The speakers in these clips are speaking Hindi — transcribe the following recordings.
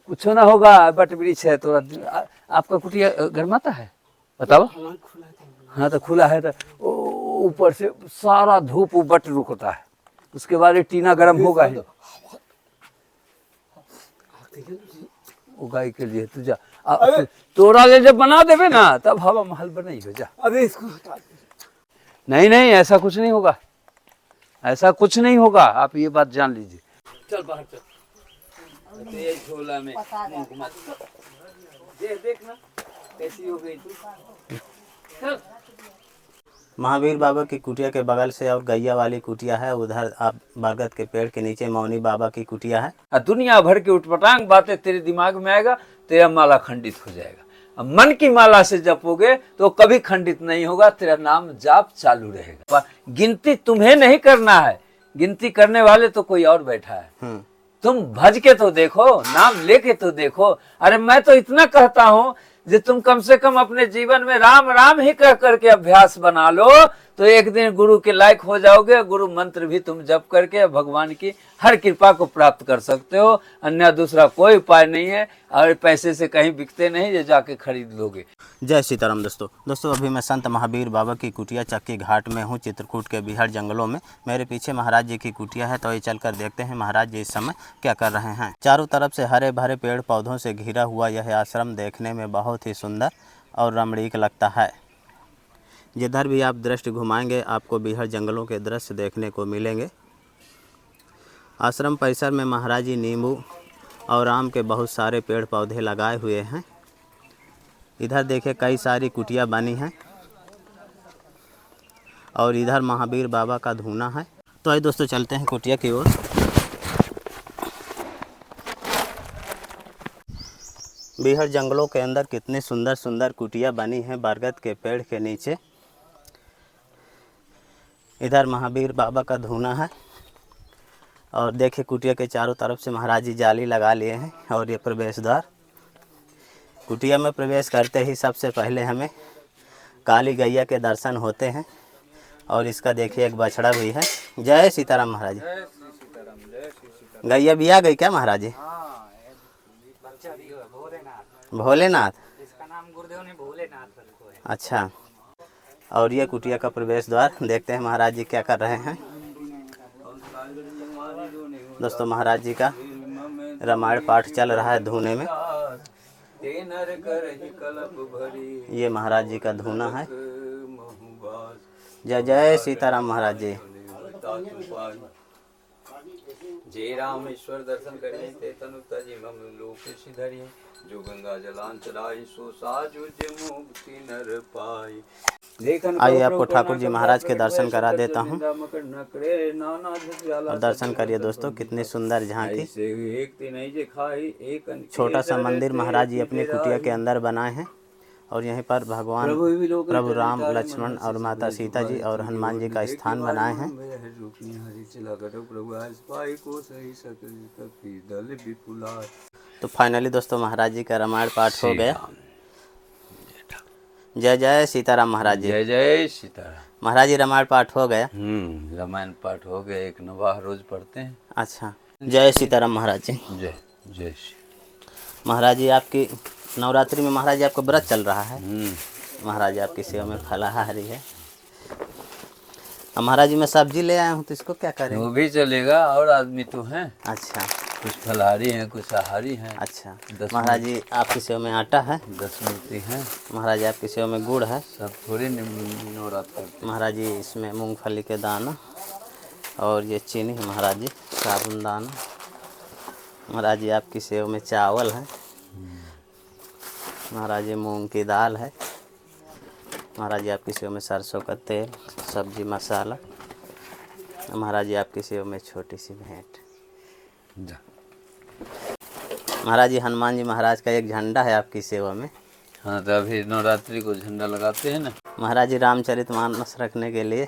कुछ ना होगा, बट वृक्ष है तो आपका कुटिया गर्माता है बताओ। हाँ तो खुला है तो ऊपर से सारा धूप बट रुकता है, उसके बाद टीना गर्म होगा ही। वो गाय के लिए तू जा, तोड़ा ले जब बना देवे ना तब हवा महल बनाई हो जा। अबे इसको नहीं नहीं ऐसा कुछ नहीं होगा, ऐसा कुछ नहीं होगा, आप ये बात जान लीजिए। चल बाहर चल, ये झोला में देखना कैसी हो गई तू। चल महावीर बाबा की कुटिया के बगल से और गैया वाली कुटिया है, उधर आप बरगद के पेड़ के नीचे मौनी बाबा की कुटिया है। दुनिया भर की उठपटांग बातें तेरे दिमाग में आएगा, तेरा माला खंडित हो जाएगा। अब मन की माला से जपोगे तो कभी खंडित नहीं होगा, तेरा नाम जाप चालू रहेगा। गिनती तुम्हें नहीं करना है, गिनती करने वाले तो कोई और बैठा है। तुम भज के तो देखो, नाम लेके तो देखो। अरे मैं तो इतना कहता हूँ जो तुम कम से कम अपने जीवन में राम राम ही कह करके अभ्यास बना लो तो एक दिन गुरु के लायक हो जाओगे। गुरु मंत्र भी तुम जप करके भगवान की हर कृपा को प्राप्त कर सकते हो, अन्य दूसरा कोई उपाय नहीं है। और पैसे से कहीं बिकते नहीं जो जाके खरीद लोगे। जय सीताराम दोस्तों अभी मैं संत महावीर बाबा की कुटिया चक्की घाट में हूँ, चित्रकूट के बिहार जंगलों में। मेरे पीछे महाराज जी की कुटिया है, तो ये चलकर देखते हैं महाराज जी इस समय क्या कर रहे हैं। चारों तरफ से हरे भरे पेड़ पौधों से घिरा हुआ यह आश्रम देखने में बहुत ही सुंदर और रमणीक लगता है। जिधर भी आप दृष्टि घुमाएंगे आपको बिहार जंगलों के दृश्य देखने को मिलेंगे। आश्रम परिसर में महाराज जी नींबू और आम के बहुत सारे पेड़ पौधे लगाए हुए हैं। इधर देखिए कई सारी कुटिया बनी हैं और इधर महावीर बाबा का धूना है। तो आइए दोस्तों चलते हैं कुटिया की ओर। बिहार जंगलों के अंदर कितनी सुंदर सुंदर कुटिया बनी है बरगद के पेड़ के नीचे। इधर महावीर बाबा का धूना है और देखिए कुटिया के चारों तरफ से महाराज जी जाली लगा लिए हैं। और ये प्रवेश द्वार। कुटिया में प्रवेश करते ही सबसे पहले हमें काली गैया के दर्शन होते हैं और इसका देखिए एक बछड़ा भी है। जय सीताराम महाराज जी। गैया भी आ गई क्या महाराज जी? भोलेनाथ, इसका नाम गुरुदेव ने भोलेनाथ रखा है। अच्छा। और ये कुटिया का प्रवेश द्वार, देखते हैं महाराज जी क्या कर रहे हैं। दोस्तों महाराज जी का रामायण पाठ चल रहा है धूने में। ये महाराज जी का धूना है। जय जय सीताराम महाराज जी। जय रामेश्वर दर्शन करें ते तनु तजि मम लोक सिधरि, जो गंगा जलान चलाई सो साजु मुक्ति नर पाई। आइए आपको ठाकुर जी महाराज के दर्शन करा देता हूँ और दर्शन करिए दोस्तों कितनी सुंदर झांकी। छोटा सा मंदिर महाराज जी अपनी कुटिया के अंदर बनाए हैं और यहीं पर भगवान प्रभु राम, लक्ष्मण और माता सीता जी और हनुमान जी का स्थान बनाए हैं। तो फाइनली दोस्तों महाराज जी का रामायण पाठ हो गया। जय जय सीताराम महाराज जी। जय जय सीताराम महाराज जी रामायण पाठ हो गया। रामायण पाठ हो गया, एक नवाह रोज पढ़ते हैं। अच्छा। जय सीताराम महाराज जी। जय जय महाराज जी आपकी नवरात्रि में महाराज जी आपका व्रत चल रहा है। महाराज जी आपकी सेवा में फलाहारी है। अब महाराज जी मैं सब्जी ले आया हूँ तो इसको क्या करें? वो भी चलेगा, और आदमी तो हैं। अच्छा। कुछ फलाहारी हैं, कुछ आहारी हैं। अच्छा। महाराज जी आपकी सेवा में आटा है, 10 मूर्ति हैं। महाराज जी आपकी सेवा में गुड़ है। सब थोड़े नवरात करते। महाराज जी इसमें मूंगफली के दाना और ये चीनी है। महाराज जी साबुन दाना। महाराज जी आपकी सेवा में चावल है। महाराज जी मूंग की दाल है। महाराज जी आपकी सेवा में सरसों का तेल, सब्जी मसाला। महाराज जी आपकी सेवा में छोटी सी भेंट। महाराज जी हनुमान जी महाराज का एक झंडा है आपकी सेवा में। हाँ तो अभी नवरात्रि को झंडा लगाते हैं ना। महाराज जी रामचरितमानस रखने के लिए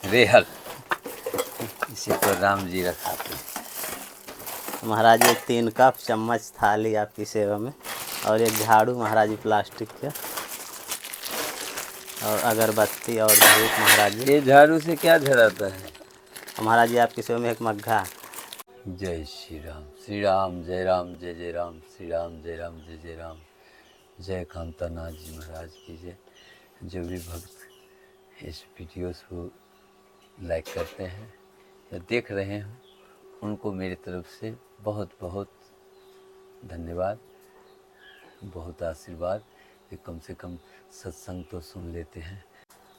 रेहल, इसी पर राम जी रखाते हैं। महाराज जी 3 कप चम्मच थाली आपकी सेवा में और एक झाड़ू महाराज जी प्लास्टिक का और अगरबत्ती और धूप। महाराज जी ये झाड़ू से क्या झड़ाता है? महाराज जी आपकी सेवा में एक मग्घा। जय श्री राम जय राम जय जय राम, श्री राम जय जय राम। जय कांतानाथ जी महाराज की जय। जो भी भक्त इस वीडियोस को लाइक करते हैं या देख रहे हैं, उनको मेरी तरफ से बहुत बहुत धन्यवाद, बहुत आशीर्वाद कि कम से कम सत्संग तो सुन लेते हैं।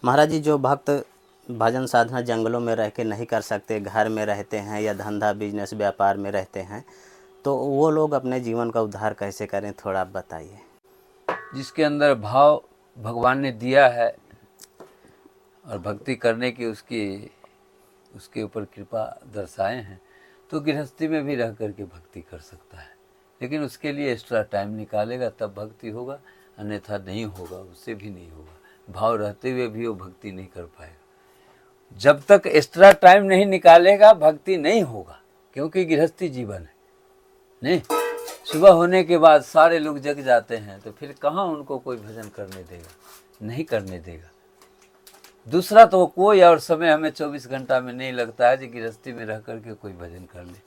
महाराज जी, जो भक्त भजन साधना जंगलों में रह के नहीं कर सकते, घर में रहते हैं या धंधा बिजनेस व्यापार में रहते हैं, तो वो लोग अपने जीवन का उद्धार कैसे करें, थोड़ा आप बताइए। जिसके अंदर भाव भगवान ने दिया है और भक्ति करने की उसके ऊपर कृपा दर्शाए हैं, तो गृहस्थी में भी रह करके भक्ति कर सकता है। लेकिन उसके लिए एक्स्ट्रा टाइम निकालेगा तब भक्ति होगा, अन्यथा नहीं होगा, उससे भी नहीं होगा। भाव रहते हुए भी वो भक्ति नहीं कर पाएगा। जब तक एक्स्ट्रा टाइम नहीं निकालेगा भक्ति नहीं होगा, क्योंकि गृहस्थी जीवन है। नहीं, सुबह होने के बाद सारे लोग जग जाते हैं, तो फिर कहाँ उनको कोई भजन करने देगा, नहीं करने देगा। दूसरा तो कोई और समय हमें 24 घंटा में नहीं लगता है कि गृहस्थी में रह करके कोई भजन कर ले।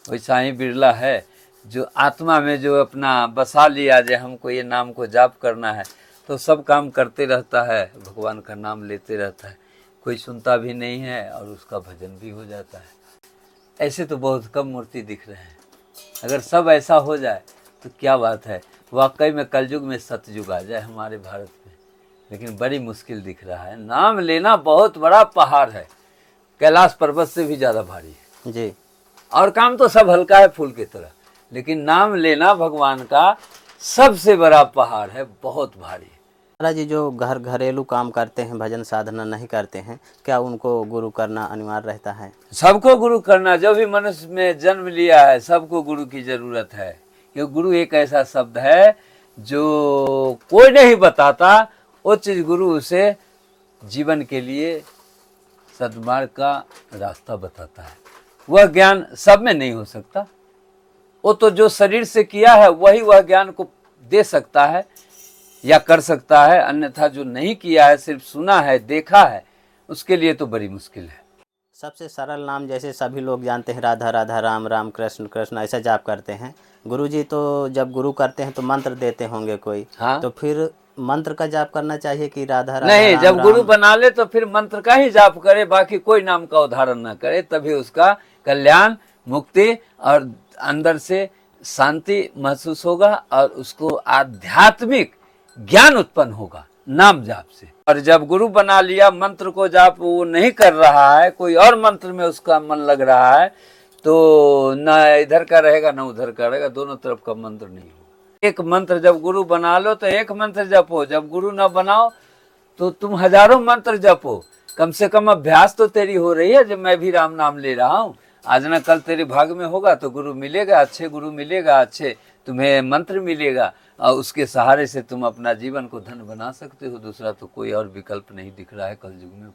वैसा ही बिरला है जो आत्मा में जो अपना बसा लिया जाए, हमको ये नाम को जाप करना है, तो सब काम करते रहता है, भगवान का नाम लेते रहता है, कोई सुनता भी नहीं है और उसका भजन भी हो जाता है। ऐसे तो बहुत कम मूर्ति दिख रहे हैं। अगर सब ऐसा हो जाए तो क्या बात है, वाकई में कलयुग में सतयुग आ जाए हमारे भारत में। लेकिन बड़ी मुश्किल दिख रहा है। नाम लेना बहुत बड़ा पहाड़ है, कैलाश पर्वत से भी ज़्यादा भारी है जी। और काम तो सब हल्का है फूल की तरह, लेकिन नाम लेना भगवान का सबसे बड़ा पहाड़ है, बहुत भारी है। महाराज जी, जो घरेलू काम करते हैं, भजन साधना नहीं करते हैं, क्या उनको गुरु करना अनिवार्य रहता है? सबको गुरु करना, जो भी मनुष्य में जन्म लिया है सबको गुरु की जरूरत है। क्योंकि गुरु एक ऐसा शब्द है जो कोई नहीं बताता, वो चीज गुरु उसे जीवन के लिए सद्मार्ग का रास्ता बताता है। वह ज्ञान सब में नहीं हो सकता, वो तो जो शरीर से किया है वही वह ज्ञान को दे सकता है या कर सकता है। अन्यथा जो नहीं किया है, सिर्फ सुना है, देखा है, उसके लिए तो बड़ी मुश्किल है। सबसे सरल नाम जैसे सभी लोग जानते हैं, राधा राधा, राम राम, कृष्ण कृष्ण, ऐसा जाप करते हैं। गुरुजी तो जब गुरु करते हैं तो मंत्र देते होंगे कोई, हाँ? तो फिर मंत्र का जाप करना चाहिए कि राधा राधा? नहीं, राम, जब राम? गुरु बना ले तो फिर मंत्र का ही जाप करे, बाकी कोई नाम का उदाहरण ना करे, तभी उसका कल्याण, मुक्ति और अंदर से शांति महसूस होगा और उसको आध्यात्मिक ज्ञान उत्पन्न होगा नाम जाप से। और जब गुरु बना लिया, मंत्र को जाप वो नहीं कर रहा है, कोई और मंत्र में उसका मन लग रहा है, तो ना इधर का रहेगा ना उधर का रहेगा, दोनों तरफ का मंत्र नहीं होगा। एक मंत्र जब गुरु बना लो तो एक मंत्र जपो, जब गुरु ना बनाओ तो तुम हजारों मंत्र जपो। कम से कम अभ्यास तो तेरी हो रही है, जब मैं भी राम नाम ले रहा हूँ, आज ना कल तेरे भाग में होगा तो गुरु मिलेगा, अच्छे गुरु मिलेगा, अच्छे तुम्हें मंत्र मिलेगा और उसके सहारे से तुम अपना जीवन को धन बना सकते हो। दूसरा तो कोई और विकल्प नहीं दिख रहा है कलयुग में।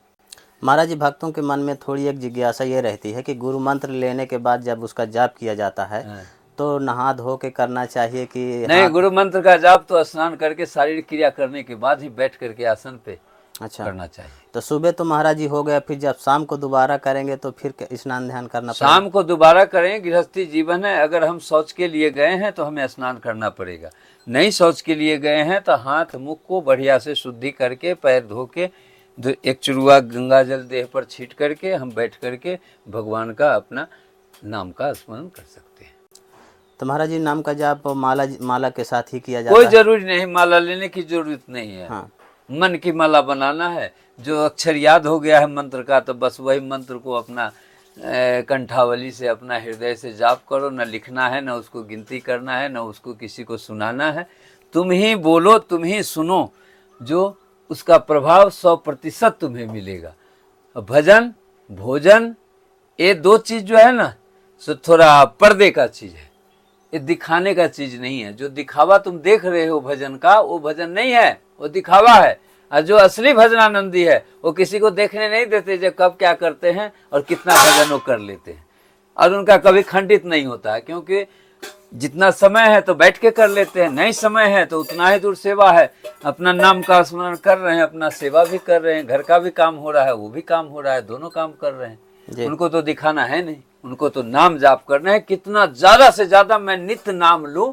महाराज जी, भक्तों के मन में थोड़ी एक जिज्ञासा ये रहती है कि गुरु मंत्र लेने के बाद जब उसका जाप किया जाता है तो नहा धो के करना चाहिए कि नहीं? गुरु मंत्र का जाप तो स्नान करके शारीरिक क्रिया करने के बाद ही बैठ करके आसन पे अच्छा करना चाहिए। तो सुबह तो महाराज जी हो गया, फिर जब शाम को दोबारा करेंगे तो फिर स्नान ध्यान करना पड़ेगा? शाम को दोबारा करें, गृहस्थी जीवन है। अगर हम शौच के लिए गए हैं तो हमें स्नान करना पड़ेगा। नहीं शौच के लिए गए हैं तो हाथ मुख को बढ़िया से शुद्धि करके, पैर धो के, एक चुरुआ गंगा जल देह पर छीट करके हम बैठ करके भगवान का अपना नाम का स्मरण कर सकते हैं। तो महाराज जी, नाम का जाप माला के साथ ही किया जाता कोई है? जरूरी नहीं, माला लेने की जरूरत नहीं है। हाँ। मन की माला बनाना है। जो अक्षर याद हो गया है मंत्र का, तो बस वही मंत्र को अपना कंठावली से, अपना हृदय से जाप करो। न लिखना है, न उसको गिनती करना है, न उसको किसी को सुनाना है। तुम ही बोलो, तुम ही सुनो, जो उसका प्रभाव 100% तुम्हें मिलेगा। भजन, भोजन, ये दो चीज जो है ना, सो थोड़ा पर्दे का चीज है, ये दिखाने का चीज नहीं है। जो दिखावा तुम देख रहे हो भजन का, वो भजन नहीं है, वो दिखावा है। और जो असली भजनानंदी है वो किसी को देखने नहीं देते जो कब क्या करते हैं और कितना भजन वो कर लेते हैं, और उनका कभी खंडित नहीं होता है। क्योंकि जितना समय है तो बैठ के कर लेते हैं, नहीं समय है तो उतना ही दूर सेवा है, अपना नाम का स्मरण कर रहे हैं, अपना सेवा भी कर रहे हैं, घर का भी काम हो रहा है, वो भी काम हो रहा है, दोनों काम कर रहे हैं। उनको तो दिखाना है नहीं, उनको तो नाम जाप करना है, कितना ज्यादा से ज्यादा मैं नित्य नाम लूं,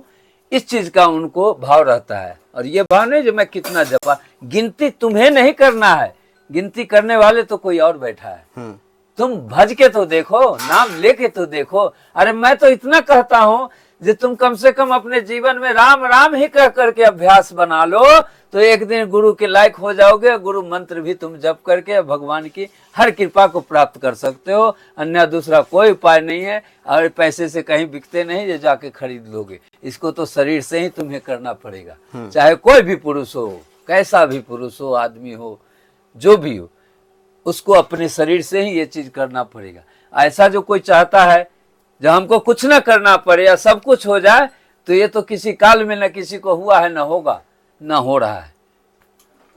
इस चीज का उनको भाव रहता है। और ये भाव नहीं जो मैं कितना जपा, गिनती तुम्हें नहीं करना है, गिनती करने वाले तो कोई और बैठा है। तुम भज के तो देखो, नाम लेके तो देखो। अरे मैं तो इतना कहता हूं जो तुम कम से कम अपने जीवन में राम राम ही कह करके अभ्यास बना लो, तो एक दिन गुरु के लायक हो जाओगे। गुरु मंत्र भी तुम जप करके भगवान की हर कृपा को प्राप्त कर सकते हो, अन्य दूसरा कोई उपाय नहीं है। और पैसे से कहीं बिकते नहीं जो जाके खरीद लोगे, इसको तो शरीर से ही तुम्हें करना पड़ेगा। चाहे कोई भी पुरुष हो, कैसा भी पुरुष हो, आदमी हो, जो भी हो, उसको अपने शरीर से ही ये चीज करना पड़ेगा। ऐसा जो कोई चाहता है जब हमको कुछ ना करना पड़े या सब कुछ हो जाए, तो ये तो किसी काल में न किसी को हुआ है, न होगा, न हो रहा है।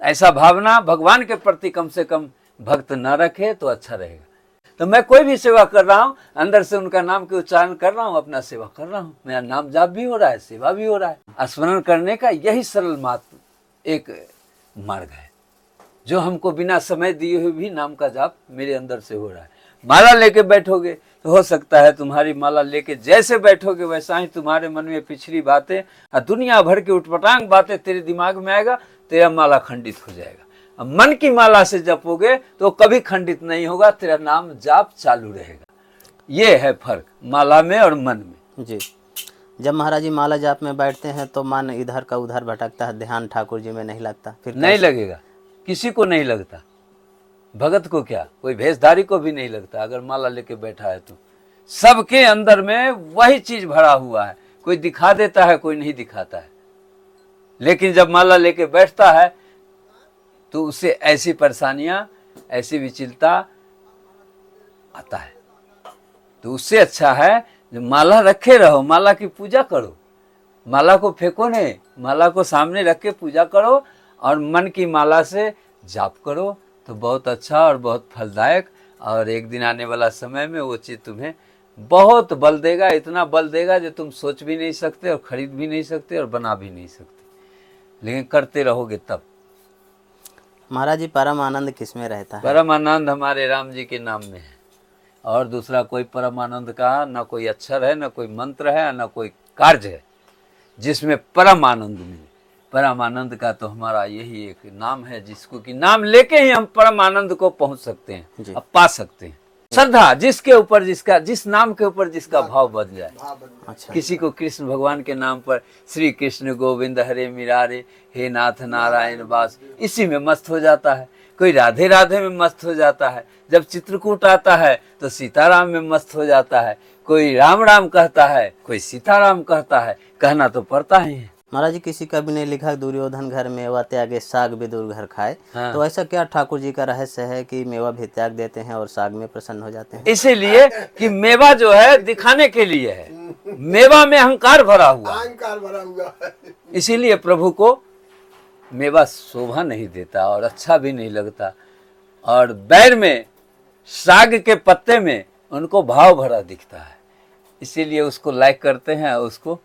ऐसा भावना भगवान के प्रति कम से कम भक्त न रखे तो अच्छा रहेगा। तो मैं कोई भी सेवा कर रहा हूँ, अंदर से उनका नाम के उच्चारण कर रहा हूँ, अपना सेवा कर रहा हूँ, मेरा नाम जाप भी हो रहा है, सेवा भी हो रहा है। स्मरण करने का यही सरल मात्र एक मार्ग है, जो हमको बिना समय दिए हुए भी नाम का जाप मेरे अंदर से हो रहा है। माला लेके बैठोगे तो हो सकता है तुम्हारी माला लेके जैसे बैठोगे वैसा ही तुम्हारे मन में पिछली बातें और दुनिया भर की उटपटांग बातें तेरे दिमाग में आएगा, तेरा माला खंडित हो जाएगा। अब मन की माला से जपोगे तो कभी खंडित नहीं होगा, तेरा नाम जाप चालू रहेगा। ये है फर्क माला में और मन में। जी, जब महाराज जी माला जाप में बैठते हैं तो मन इधर का उधर भटकता है, ध्यान ठाकुर जी में नहीं लगता, फिर नहीं लगेगा, किसी को नहीं लगता। भगत को क्या, कोई भेषधारी को भी नहीं लगता। अगर माला लेके बैठा है तो सबके अंदर में वही चीज भरा हुआ है। कोई दिखा देता है, कोई नहीं दिखाता है, लेकिन जब माला लेके बैठता है तो उसे ऐसी परेशानियां, ऐसी विचलता आता है। तो उससे अच्छा है जो माला रखे रहो, माला की पूजा करो, माला को फेंको नहीं, माला को सामने रख के पूजा करो और मन की माला से जाप करो, तो बहुत अच्छा और बहुत फलदायक। और एक दिन आने वाला समय में वो चीज़ तुम्हें बहुत बल देगा, इतना बल देगा जो तुम सोच भी नहीं सकते और खरीद भी नहीं सकते और बना भी नहीं सकते, लेकिन करते रहोगे तब। महाराज जी परम आनंद किसमें रहता है? परम आनंद हमारे राम जी के नाम में है, और दूसरा कोई परम आनंद का न कोई अक्षर है, न कोई मंत्र है, न कोई कार्य है जिसमें परम आनंद मिले। परम आनंद का तो हमारा यही एक नाम है, जिसको कि नाम लेके ही हम परम आनंद को पहुंच सकते हैं, अब पा सकते हैं। श्रद्धा जिसके ऊपर जिसका, जिस नाम के ऊपर जिसका भाव बन जाए। अच्छा, किसी को कृष्ण भगवान के नाम पर श्री कृष्ण गोविंद हरे मुरारे, हे नाथ नारायण वास, इसी में मस्त हो जाता है। कोई राधे राधे में मस्त हो जाता है, जब चित्रकूट आता है तो सीताराम में मस्त हो जाता है। कोई राम राम कहता है, कोई सीताराम कहता है, कहना तो पड़ता ही है। महाराज जी किसी कवि ने लिखा दुर्योधन घर मेवा त्यागे साग भी दूर घर खाए। हाँ। तो ऐसा क्या ठाकुर जी का रहस्य है कि मेवा भी त्याग देते हैं और साग में प्रसन्न हो जाते हैं? इसीलिए कि मेवा जो है दिखाने के लिए है, मेवा में अहंकार भरा हुआ है, इसीलिए प्रभु को मेवा शोभा नहीं देता और अच्छा भी नहीं लगता। और बैर में, साग के पत्ते में उनको भाव भरा दिखता है, इसीलिए उसको लाइक करते हैं उसको,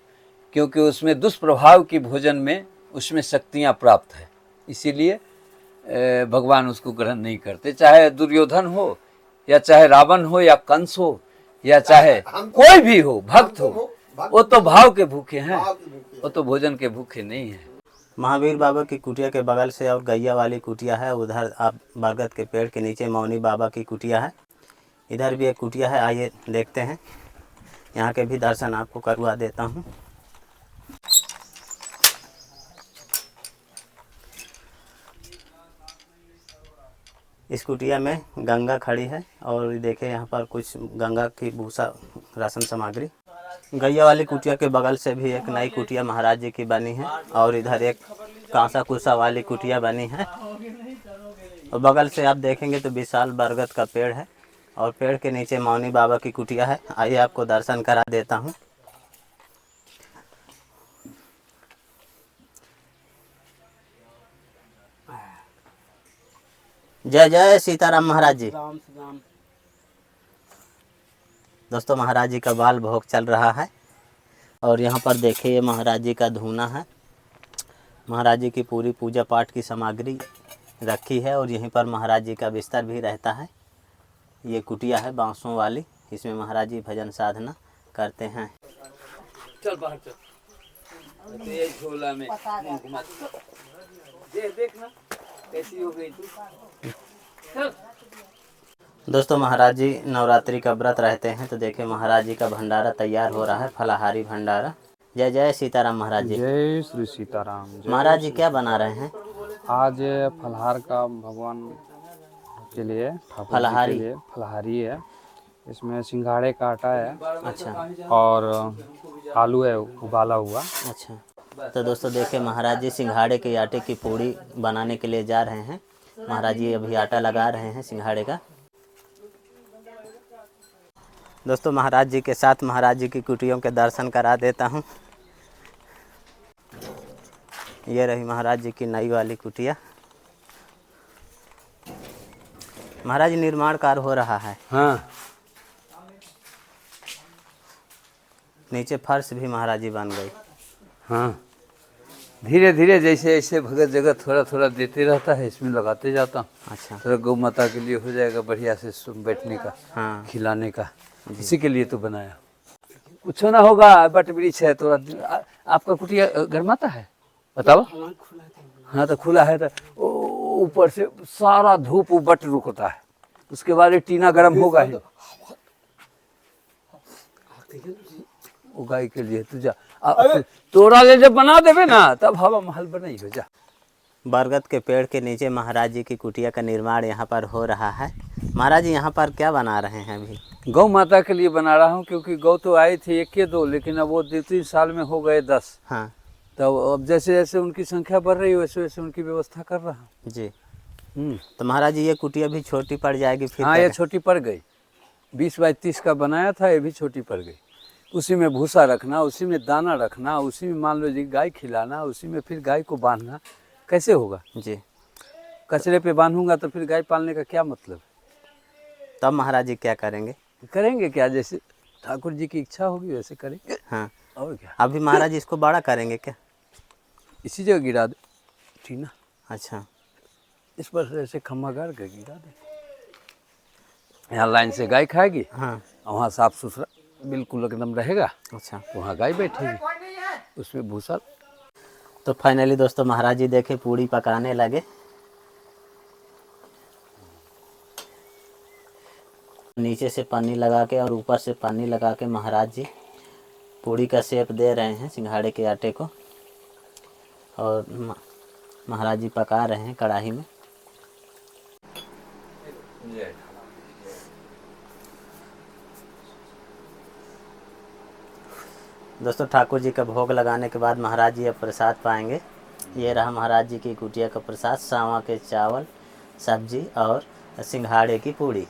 क्योंकि उसमें दुष्प्रभाव की भोजन में उसमें शक्तियां प्राप्त है, इसीलिए भगवान उसको ग्रहण नहीं करते। चाहे दुर्योधन हो या चाहे रावण हो या कंस हो या चाहे कोई भी हो, भक्त हो, वो तो भाव के भूखे हैं, वो तो भोजन के भूखे नहीं है। महावीर बाबा की कुटिया के बगल से और गैया वाली कुटिया है, उधर आप बरगद के पेड़ के नीचे मौनी बाबा की कुटिया है, इधर भी एक कुटिया है। आइए देखते हैं, यहाँ के भी दर्शन आपको करवा देता हूँ। इस कुटिया में गंगा खड़ी है और देखिए यहाँ पर कुछ गंगा की भूसा राशन सामग्री। गैया वाली कुटिया के बगल से भी एक नई कुटिया महाराज जी की बनी है और इधर एक कांसा कुसा वाली कुटिया बनी है। और बगल से आप देखेंगे तो विशाल बरगद का पेड़ है और पेड़ के नीचे मौनी बाबा की कुटिया है। आइए आपको दर्शन करा देता हूँ। जय जय सीताराम महाराज जी। दोस्तों महाराज जी का बाल भोग चल रहा है और यहाँ पर देखिए ये महाराज जी का धूना है। महाराज जी की पूरी पूजा पाठ की सामग्री रखी है और यहीं पर महाराज जी का बिस्तर भी रहता है। ये कुटिया है बांसों वाली, इसमें महाराज जी भजन साधना करते हैं। चल बाहर चल। तो ये झोला में मुंह घुमा दे, देखना कैसी हो गई तू। चल। दोस्तों महाराज जी नवरात्रि का व्रत रहते हैं, तो देखिए महाराज जी का भंडारा तैयार हो रहा है, फलाहारी भंडारा। जय जय सीताराम महाराज जी। जय श्री सीताराम। महाराज जी क्या बना रहे हैं? आज फलहार का भगवान के लिए, ठाकुर जी फलाहारी? के लिए फलहारी है। इसमें सिंघाड़े का आटा है अच्छा और आलू है उबाला हुआ। अच्छा। तो दोस्तों देखिए महाराज जी सिंघाड़े के आटे की पूड़ी बनाने के लिए जा रहे हैं। महाराज जी अभी आटा लगा रहे हैं सिंघाड़े का। दोस्तों महाराज जी के साथ महाराज जी की कुटियों के दर्शन करा देता हूँ। ये रही महाराज जी की नई वाली कुटिया। महाराज जी निर्माण कार्य हो रहा है। हाँ, नीचे फर्श भी महाराज जी बन गई। हाँ, धीरे धीरे जैसे ऐसे भगत जगह थोड़ा थोड़ा देते रहता है, इसमें लगाते जाता हूँ। अच्छा। थोड़ा गौ माता के लिए हो जाएगा बढ़िया से बैठने का, हाँ खिलाने का, इसी के लिए तो बनाया। कुछ ना होगा, बट वृक्ष है थोड़ा। आपका कुटिया घर माता है बताओ? हाँ, तो खुला है तो ऊपर से सारा धूप बट रुकता है, उसके बाद टीना गर्म होगा ही। वो गाय के लिए तुझा तोड़ा ले जब बना देवे ना, तब हवा महल बनाई हो जा। बरगद के पेड़ के नीचे महाराज जी की कुटिया का निर्माण यहाँ पर हो रहा है। महाराज जी यहाँ पर क्या बना रहे हैं अभी? गौ माता के लिए बना रहा हूँ, क्योंकि गौ तो आई थी एक के दो, लेकिन अब वो 2-3 साल में हो गए 10। हाँ तो अब जैसे जैसे उनकी संख्या बढ़ रही है वैसे वैसे उनकी व्यवस्था कर रहा हूँ। जी। तो महाराज जी ये कुटिया भी छोटी पड़ जाएगी फिर? हाँ, क्या ये छोटी पड़ गई। 20 बाई 30 का बनाया था, ये भी छोटी पड़ गई। उसी में भूसा रखना, उसी में दाना रखना, उसी में मान लो जी गाय खिलाना, उसी में फिर गाय को बांधना, कैसे होगा? जी। कचरे पे बांधूंगा तो फिर गाय पालने का क्या मतलब? तब महाराज जी क्या करेंगे? करेंगे क्या, जैसे ठाकुर जी की इच्छा होगी वैसे करेंगे। हाँ। और क्या, अभी महाराज जी इसको बड़ा करेंगे क्या? इसी जगह गिरा दे टीना, अच्छा। इस पर से ऐसे खम्मा गाड़ के गिरा दे। यहाँ लाइन से गाय खाएगी, हाँ। वहाँ साफ सुथरा बिल्कुल एकदम रहेगा, अच्छा। वहाँ गाय बैठेगी, उसमें भूसा। तो फाइनली दोस्तों महाराज जी देखे पूड़ी पकाने लगे। नीचे से पन्नी लगा के और ऊपर से पन्नी लगा के महाराज जी पूड़ी का शेप दे रहे हैं सिंघाड़े के आटे को, और महाराज जी पका रहे हैं कढ़ाई में। दोस्तों ठाकुर जी का भोग लगाने के बाद महाराज जी अब प्रसाद पाएंगे। ये रहा महाराज जी की कुटिया का प्रसाद, सावा के चावल, सब्जी और सिंघाड़े की पूड़ी।